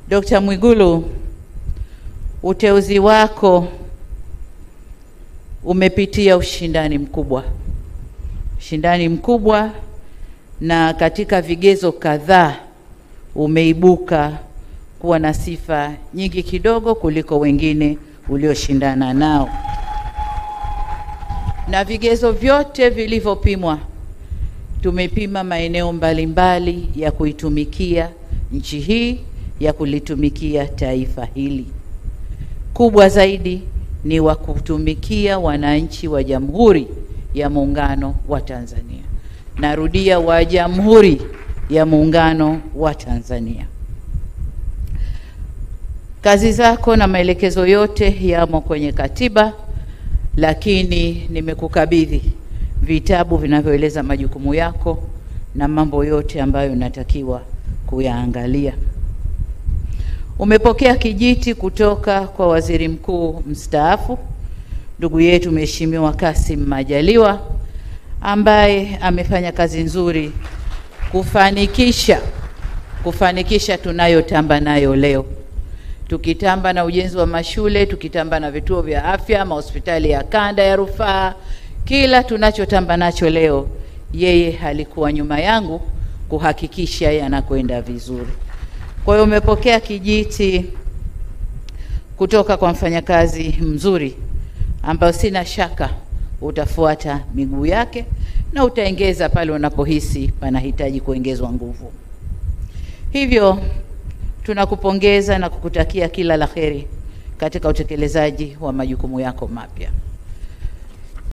Dr. Mwigulu, uteuzi wako umepitia ushindani mkubwa, na katika vigezo kadhaa umeibuka kuwa na sifa nyingi kidogo kuliko wengine ulioshindana nao, na vigezo vyote vilivyopimwa, tumepima maeneo mbalimbali ya kuitumikia nchi hii, ya kulitumikia taifa hili. Kubwa zaidi ni wa kutumikia wananchi wa Jamhuri ya Muungano wa Tanzania. Narudia, wa Jamhuri ya Muungano wa Tanzania. Kazi zako na maelekezo yote yamo kwenye katiba, lakini nimekukabidhi vitabu vinavyoeleza majukumu yako na mambo yote ambayo unatakiwa kuyaangalia. Umepokea kijiti kutoka kwa Waziri Mkuu mstaafu ndugu yetu Mheshimiwa Kassim Majaliwa, ambaye amefanya kazi nzuri kufanikisha tunayotamba nayo leo. Tukitamba na ujenzi wa mashule, tukitamba na vituo vya afya, mahospitali ya kanda ya rufaa, kila tunachotamba nacho leo, yeye halikuwa nyuma yangu kuhakikisha yanakwenda vizuri. Kwa hiyo umepokea kijiti kutoka kwa mfanyakazi mzuri ambao sina shaka utafuata miguu yake na utaongeza pale unapohisi panahitaji kuongezwa nguvu. Hivyo tunakupongeza na kukutakia kila laheri katika utekelezaji wa majukumu yako mapya.